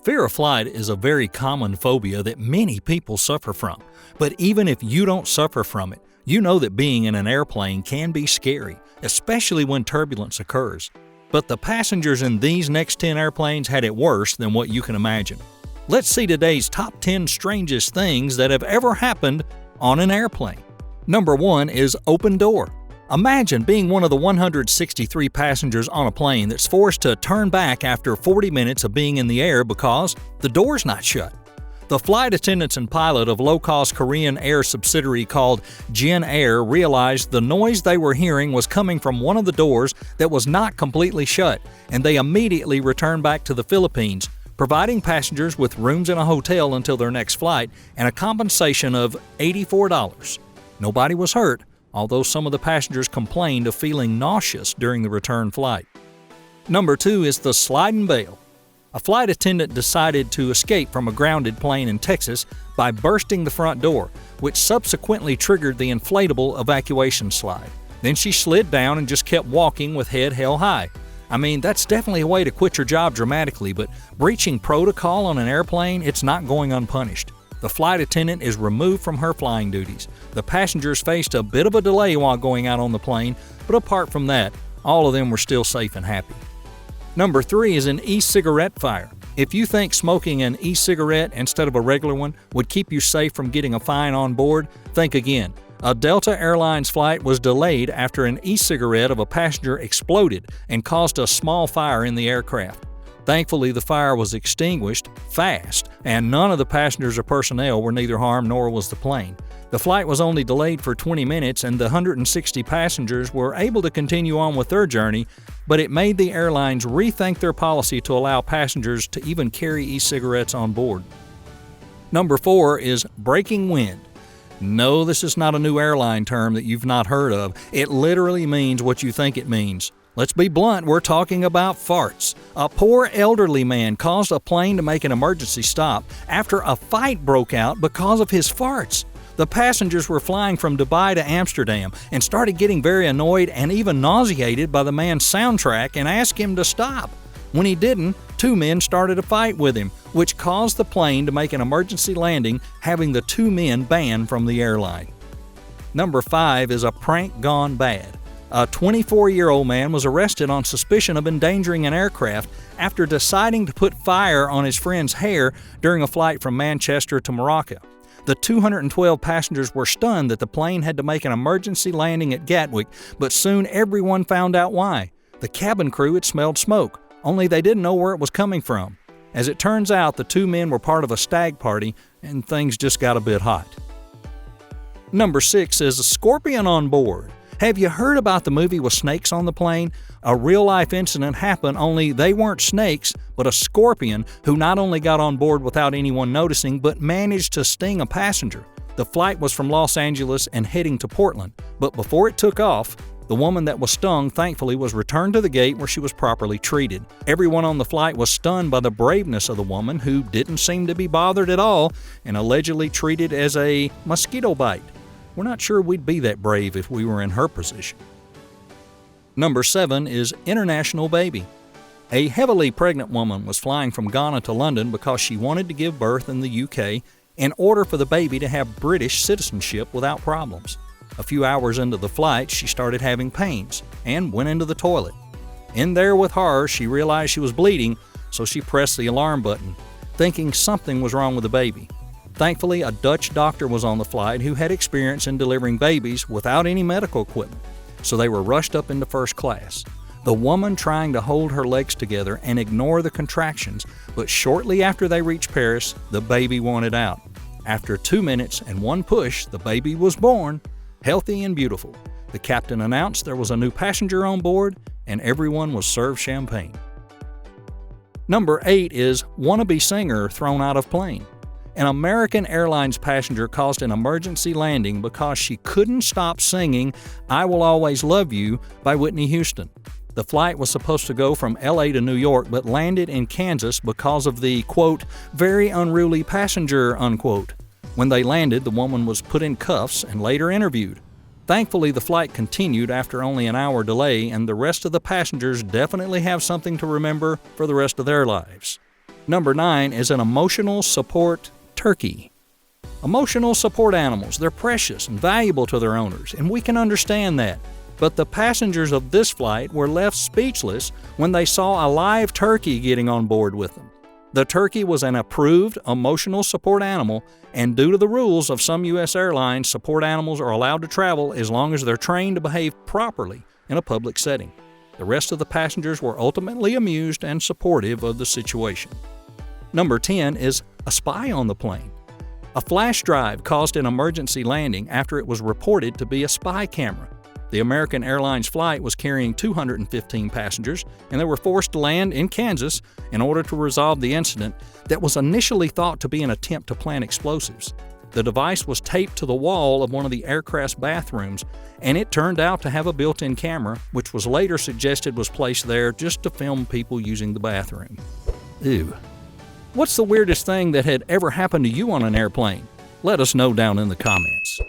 Fear of flight is a very common phobia that many people suffer from. But even if you don't suffer from it, you know that being in an airplane can be scary, especially when turbulence occurs. But the passengers in these next 10 airplanes had it worse than what you can imagine. Let's see today's top 10 strangest things that have ever happened on an airplane. Number 1 is open door. Imagine being one of the 163 passengers on a plane that's forced to turn back after 40 minutes of being in the air because the door's not shut. The flight attendants and pilot of low-cost Korean air subsidiary called Jin Air realized the noise they were hearing was coming from one of the doors that was not completely shut, and they immediately returned back to the Philippines, providing passengers with rooms in a hotel until their next flight and a compensation of $84. Nobody was hurt, although some of the passengers complained of feeling nauseous during the return flight. Number 2 is the sliding bail. A flight attendant decided to escape from a grounded plane in Texas by bursting the front door, which subsequently triggered the inflatable evacuation slide. Then she slid down and just kept walking with head held high. I mean, that's definitely a way to quit your job dramatically, but breaching protocol on an airplane, it's not going unpunished. The flight attendant is removed from her flying duties. The passengers faced a bit of a delay while going out on the plane, but apart from that, all of them were still safe and happy. Number 3 is an e-cigarette fire. If you think smoking an e-cigarette instead of a regular one would keep you safe from getting a fine on board, think again. A Delta Airlines flight was delayed after an e-cigarette of a passenger exploded and caused a small fire in the aircraft. Thankfully, the fire was extinguished fast, and none of the passengers or personnel were neither harmed nor was the plane. The flight was only delayed for 20 minutes, and the 160 passengers were able to continue on with their journey, but it made the airlines rethink their policy to allow passengers to even carry e-cigarettes on board. Number 4 is breaking wind. No, this is not a new airline term that you've not heard of. It literally means what you think it means. Let's be blunt, we're talking about farts. A poor elderly man caused a plane to make an emergency stop after a fight broke out because of his farts. The passengers were flying from Dubai to Amsterdam and started getting very annoyed and even nauseated by the man's soundtrack and asked him to stop. When he didn't, 2 men started a fight with him, which caused the plane to make an emergency landing, having the 2 men banned from the airline. Number 5 is a prank gone bad. A 24-year-old man was arrested on suspicion of endangering an aircraft after deciding to put fire on his friend's hair during a flight from Manchester to Morocco. The 212 passengers were stunned that the plane had to make an emergency landing at Gatwick, but soon everyone found out why. The cabin crew had smelled smoke, only they didn't know where it was coming from. As it turns out, the 2 men were part of a stag party, and things just got a bit hot. Number 6 is a scorpion on board. Have you heard about the movie with snakes on the plane? A real-life incident happened, only they weren't snakes, but a scorpion who not only got on board without anyone noticing, but managed to sting a passenger. The flight was from Los Angeles and heading to Portland, but before it took off, the woman that was stung thankfully was returned to the gate where she was properly treated. Everyone on the flight was stunned by the braveness of the woman, who didn't seem to be bothered at all and allegedly treated as a mosquito bite. We're not sure we'd be that brave if we were in her position. Number 7 is international baby. A heavily pregnant woman was flying from Ghana to London because she wanted to give birth in the UK in order for the baby to have British citizenship without problems. A few hours into the flight, she started having pains and went into the toilet. In there with horror, she realized she was bleeding, so she pressed the alarm button, thinking something was wrong with the baby. Thankfully, a Dutch doctor was on the flight who had experience in delivering babies without any medical equipment, so they were rushed up into first class. The woman trying to hold her legs together and ignore the contractions, but shortly after they reached Paris, the baby wanted out. After 2 minutes and 1 push, the baby was born, healthy and beautiful. The captain announced there was a new passenger on board, and everyone was served champagne. Number 8 is wannabe singer thrown out of plane. An American Airlines passenger caused an emergency landing because she couldn't stop singing "I Will Always Love You" by Whitney Houston. The flight was supposed to go from LA to New York, but landed in Kansas because of the, quote, "very unruly passenger," unquote. When they landed, the woman was put in cuffs and later interviewed. Thankfully, the flight continued after only an hour delay, and the rest of the passengers definitely have something to remember for the rest of their lives. Number 9 is an emotional support turkey. Emotional support animals, they're precious and valuable to their owners, and we can understand that. But the passengers of this flight were left speechless when they saw a live turkey getting on board with them. The turkey was an approved emotional support animal, and due to the rules of some U.S. airlines, support animals are allowed to travel as long as they're trained to behave properly in a public setting. The rest of the passengers were ultimately amused and supportive of the situation. Number 10 is a spy on the plane. A flash drive caused an emergency landing after it was reported to be a spy camera. The American Airlines flight was carrying 215 passengers, and they were forced to land in Kansas in order to resolve the incident that was initially thought to be an attempt to plant explosives. The device was taped to the wall of one of the aircraft's bathrooms, and it turned out to have a built-in camera, which was later suggested was placed there just to film people using the bathroom. Ew. What's the weirdest thing that had ever happened to you on an airplane? Let us know down in the comments.